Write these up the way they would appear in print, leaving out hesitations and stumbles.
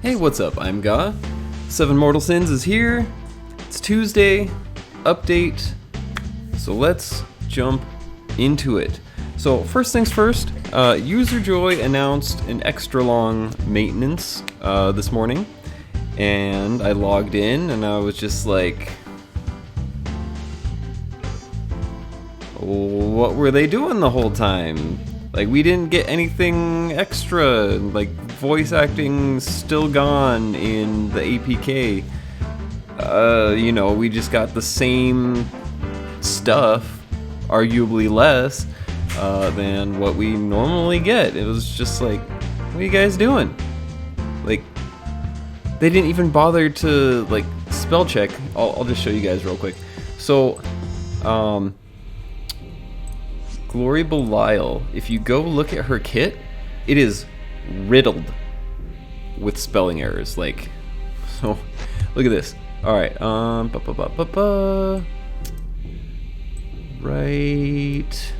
Hey, what's up? I'm Ga. Seven Mortal Sins is here. It's Tuesday. Update. So let's jump into it. So first things first, UserJoy announced an extra long maintenance this morning, and I logged in and I was just like, what were they doing the whole time? Like, we didn't get anything extra, like voice acting still gone in the APK. You know, we just got the same stuff, arguably less than what we normally get. It was just like, what are you guys doing? Like, they didn't even bother to like spell check. I'll just show you guys real quick. So, Glory Belial, if you go look at her kit, it is riddled with spelling errors. Like, so look at this. All right, right.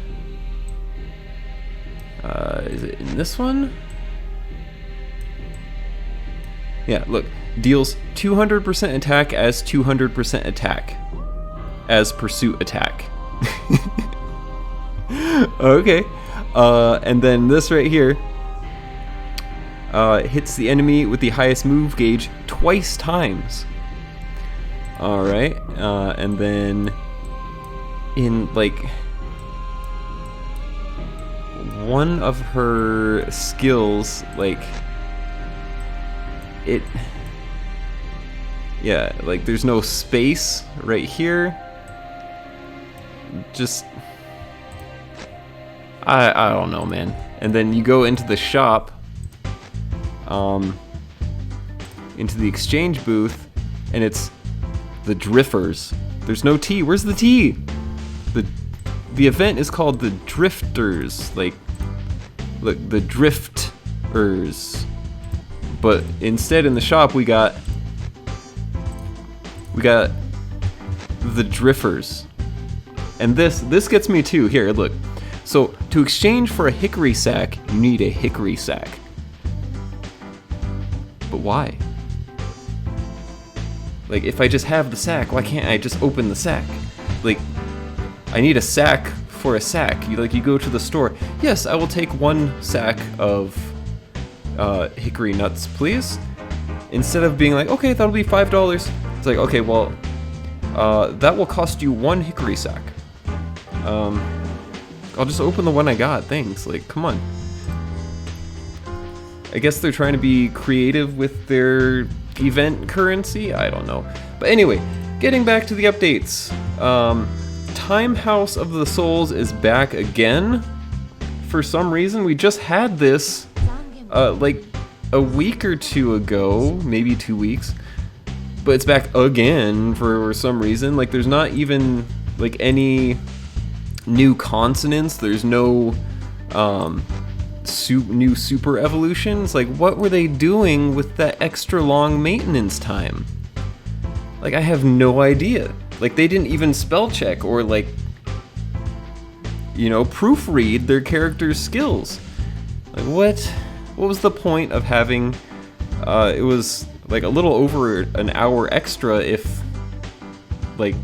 Is it in this one? Yeah, look. Deals 200% attack as 200% attack. As pursuit attack. Okay. And then this right here. Hits the enemy with the highest move gauge twice times. Alright. And then in like one of her skills, like it, yeah, like there's no space right here. Just I don't know, man. And then you go into the shop, into the exchange booth, and it's the Drifters. There's no T. Where's the T? The event is called the Drifters. Like, look, the Drifters. But instead in the shop we got the Drifters. And this gets me too. Here, look. So to exchange for a hickory sack, you need a hickory sack. But why? Like, if I just have the sack, why can't I just open the sack? Like, I need a sack for a sack. You go to the store. Yes, I will take one sack of hickory nuts, please. Instead of being like, okay, that'll be $5. It's like, okay, well, that will cost you one hickory sack. I'll just open the one I got. Thanks. Like, come on. I guess they're trying to be creative with their event currency? I don't know. But anyway, getting back to the updates. Time House of the Souls is back again. For some reason, we just had this like a week or two ago, maybe 2 weeks. But it's back again for some reason. Like, there's not even like any new consonants. There's no new super evolutions. Like, what were they doing with that extra long maintenance time? Like, I have no idea. Like, they didn't even spell check or like, you know, proofread their characters' skills. Like, what was the point of having it was like a little over an hour extra if like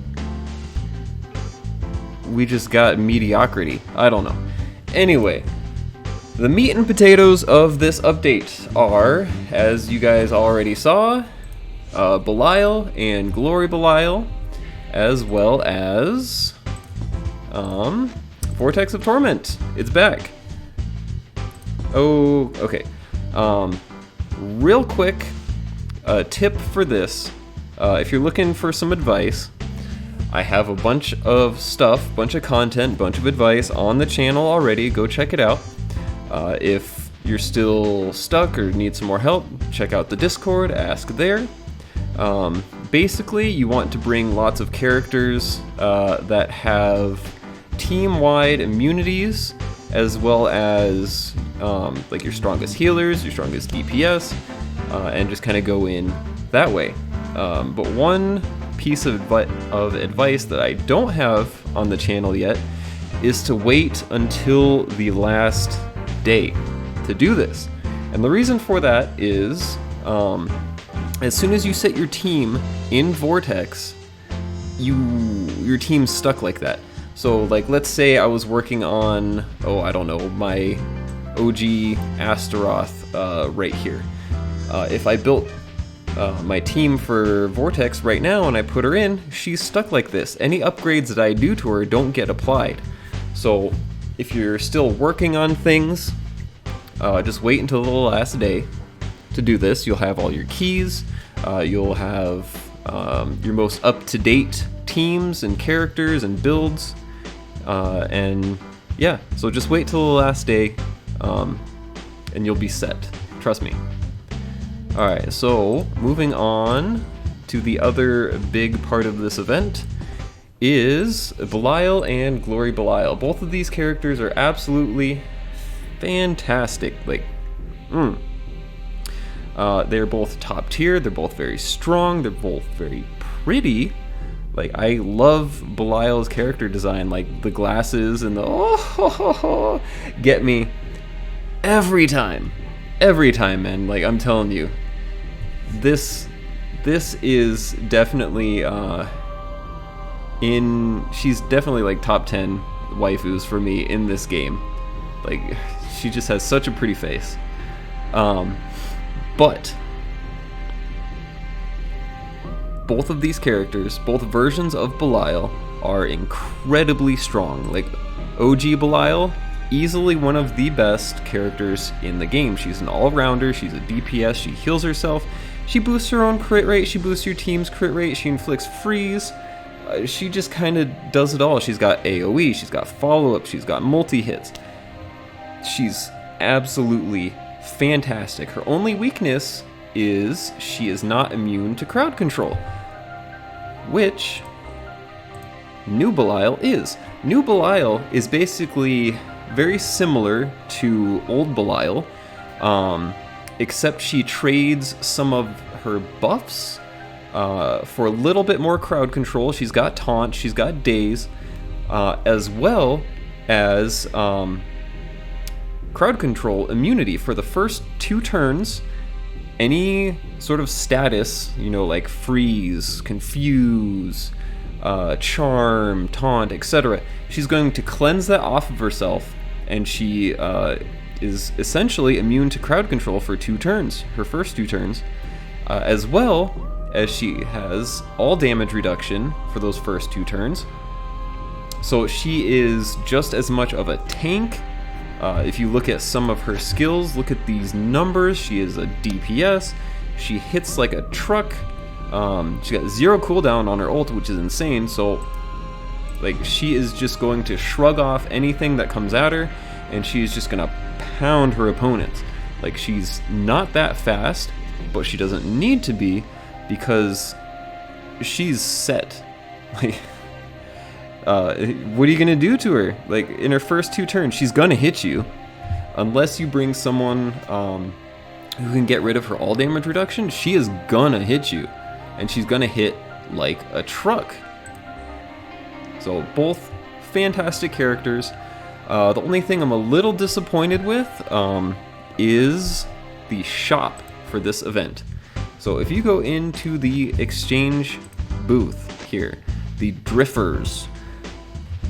we just got mediocrity. I don't know. Anyway, the meat and potatoes of this update are, as you guys already saw, Belial and Glory Belial, as well as Vortex of Torment. It's back. Oh, okay. Real quick, tip for this. If you're looking for some advice, I have a bunch of stuff, bunch of content, bunch of advice on the channel already. Go check it out. If you're still stuck or need some more help, check out the Discord, ask there. Basically, you want to bring lots of characters that have team-wide immunities, as well as like your strongest healers, your strongest DPS, and just kind of go in that way. But one piece of advice that I don't have on the channel yet is to wait until the last day to do this. And the reason for that is As soon as you set your team in Vortex, your team's stuck like that. So like, let's say I was working on, I don't know, my OG Astaroth right here. If I built my team for Vortex right now and I put her in, she's stuck like this. Any upgrades that I do to her don't get applied. So if you're still working on things, just wait until the last day to do this. You'll have all your keys, you'll have your most up-to-date teams and characters and builds, and yeah, so just wait till the last day, and you'll be set. Trust me. Alright, so moving on to the other big part of this event is Belial and Glory Belial. Both of these characters are absolutely fantastic. Like, they're both top tier, they're both very strong, they're both very pretty. Like, I love Belial's character design, like the glasses and the get me every time, man. Like, I'm telling you, this is definitely she's definitely like top 10 waifus for me in this game. Like, she just has such a pretty face. But both of these characters, both versions of Belial, are incredibly strong. Like, OG Belial, easily one of the best characters in the game. She's an all-rounder, she's a DPS, she heals herself, she boosts her own crit rate, she boosts your team's crit rate, she inflicts freeze. She just kind of does it all. She's got AoE, she's got follow-up, she's got multi-hits. She's absolutely fantastic. Her only weakness is she is not immune to crowd control, which New Belial is. New Belial is basically very similar to old Belial, except she trades some of her buffs for a little bit more crowd control. She's got taunt, she's got daze, as well as crowd control immunity for the first 2 turns. Any sort of status, like freeze, confuse, charm, taunt, etc., she's going to cleanse that off of herself, and she is essentially immune to crowd control for 2 turns, her first 2 turns, as well as she has all damage reduction for those first 2 turns. So she is just as much of a tank. If you look at some of her skills, look at these numbers. She is a DPS. She hits like a truck. She got 0 cooldown on her ult, which is insane. So, like, she is just going to shrug off anything that comes at her, and she is just gonna pound her opponents. Like, she's not that fast, but she doesn't need to be, because she's set. Like, what are you gonna do to her? Like, in her first 2 turns, she's gonna hit you, unless you bring someone who can get rid of her all damage reduction. She is gonna hit you, and she's gonna hit like a truck. So both fantastic characters. The only thing I'm a little disappointed with is the shop for this event. So if you go into the exchange booth here, the Driffers,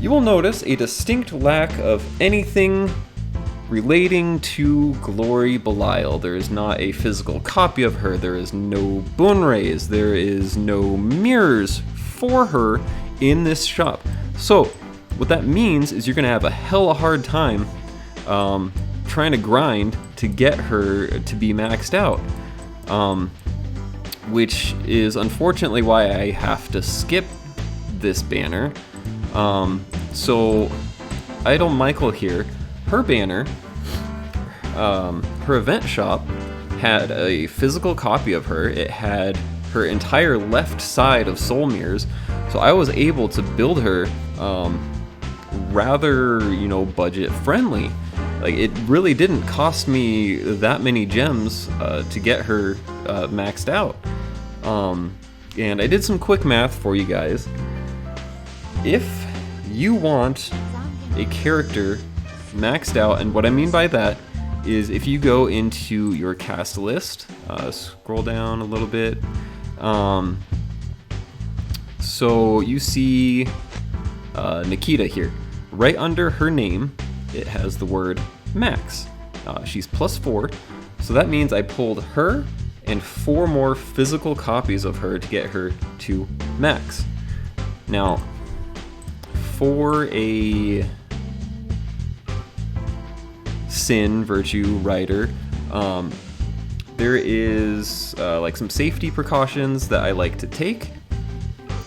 you will notice a distinct lack of anything relating to Glory Belial. There is not a physical copy of her, there is no boon rays, there is no mirrors for her in this shop. So what that means is you're going to have a hella hard time trying to grind to get her to be maxed out, which is unfortunately why I have to skip this banner. So Idol Michael here, her banner, her event shop had a physical copy of her. It had her entire left side of soul mirrors, so I was able to build her rather, budget friendly. Like, it really didn't cost me that many gems to get her maxed out. And I did some quick math for you guys. If you want a character maxed out, and what I mean by that is if you go into your cast list, scroll down a little bit. So you see Nikita here. Right under her name, it has the word Max. She's +4, so that means I pulled her and 4 more physical copies of her to get her to Max. Now, for a Sin Virtue Rider, there is like some safety precautions that I like to take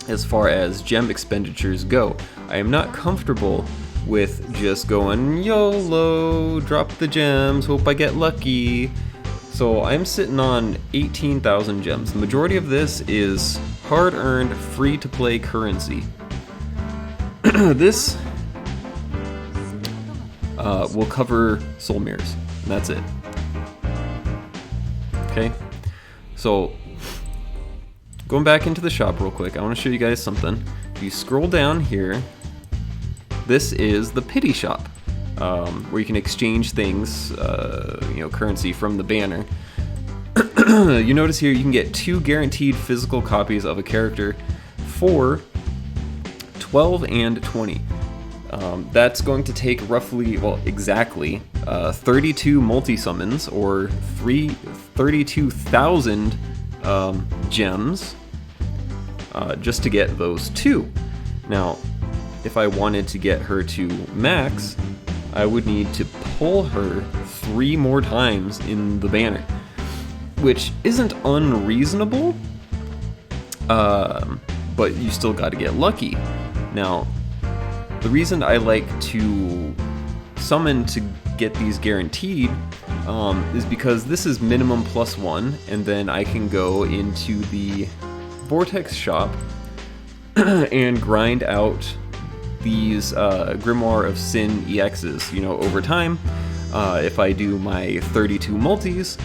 as far as gem expenditures go. I am not comfortable with just going YOLO, drop the gems, hope I get lucky. So I'm sitting on 18,000 gems. The majority of this is hard-earned, free-to-play currency. This will cover soul mirrors, and that's it. Okay, so going back into the shop real quick, I want to show you guys something. If you scroll down here, this is the pity shop, where you can exchange things, currency from the banner. You notice here you can get 2 guaranteed physical copies of a character for 12 and 20. That's going to take roughly, well, exactly 32 multi-summons, or 32,000 gems, just to get those 2. Now, if I wanted to get her to Max, I would need to pull her 3 more times in the banner, which isn't unreasonable, but you still got to get lucky. Now, the reason I like to summon to get these guaranteed is because this is minimum +1, and then I can go into the Vortex shop and grind out these Grimoire of Sin EXs, over time. If I do my 32 multis,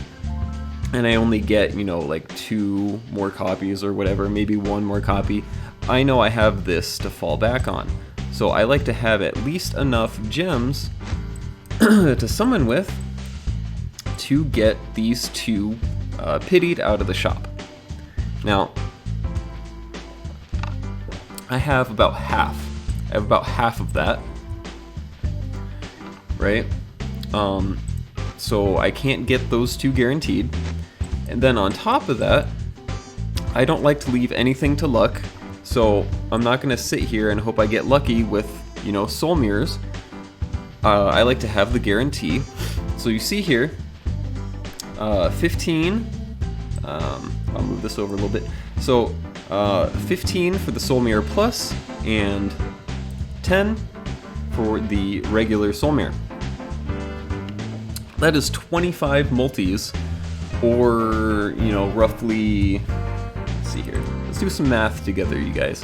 and I only get, like 2 more copies or whatever, maybe 1 more copy, I know I have this to fall back on. So I like to have at least enough gems to summon with to get these 2 pitied out of the shop. Now, I have about half. I have about half of that, right? So I can't get those 2 guaranteed. And then on top of that, I don't like to leave anything to luck, so I'm not gonna sit here and hope I get lucky with, soul mirrors. I like to have the guarantee. So you see here, 15, I'll move this over a little bit. So 15 for the Soul Mirror Plus, and 10 for the regular Soul Mirror. That is 25 multis, or, roughly, let's see here. Let's do some math together, you guys.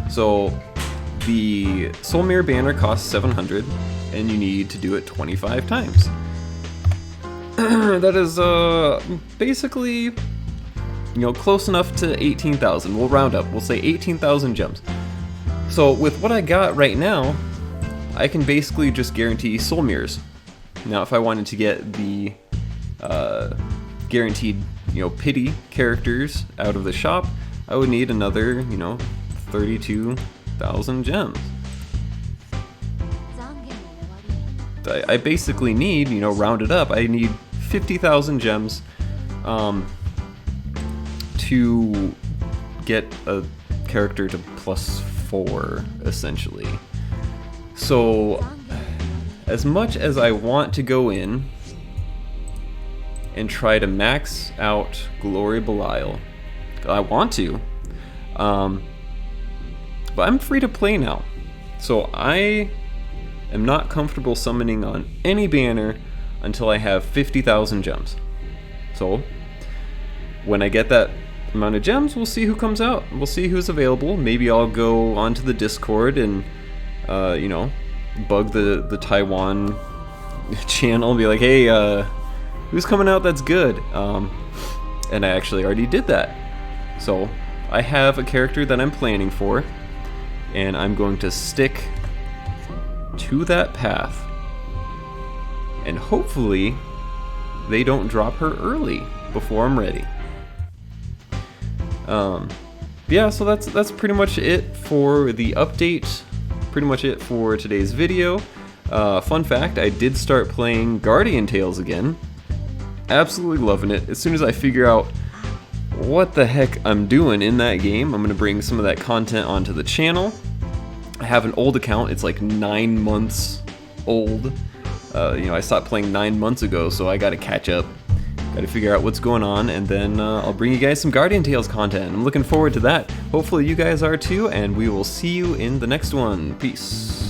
So the Soul Mirror banner costs 700, and you need to do it 25 times. That is basically, close enough to 18,000. We'll round up. We'll say 18,000 gems. So with what I got right now, I can basically just guarantee soul mirrors. Now, if I wanted to get the guaranteed, pity characters out of the shop, I would need another, 32,000 gems. I basically need, rounded up, I need 50,000 gems to get a character to +4, essentially. So, as much as I want to go in and try to max out Glory Belial, I want to, but I'm free to play now. So I am not comfortable summoning on any banner until I have 50,000 gems. So when I get that amount of gems, we'll see who comes out. We'll see who's available. Maybe I'll go onto the Discord and bug the Taiwan channel and be like, hey, who's coming out that's good? And I actually already did that. So I have a character that I'm planning for, and I'm going to stick to that path, and hopefully they don't drop her early before I'm ready. Yeah, so that's pretty much it for the update. Pretty much it for today's video. Fun fact, I did start playing Guardian Tales again. Absolutely loving it. As soon as I figure out what the heck I'm doing in that game, I'm going to bring some of that content onto the channel. I have an old account. It's like 9 months old. I stopped playing 9 months ago, so I got to catch up. Got to figure out what's going on, and then I'll bring you guys some Guardian Tales content. I'm looking forward to that. Hopefully you guys are too, and we will see you in the next one. Peace.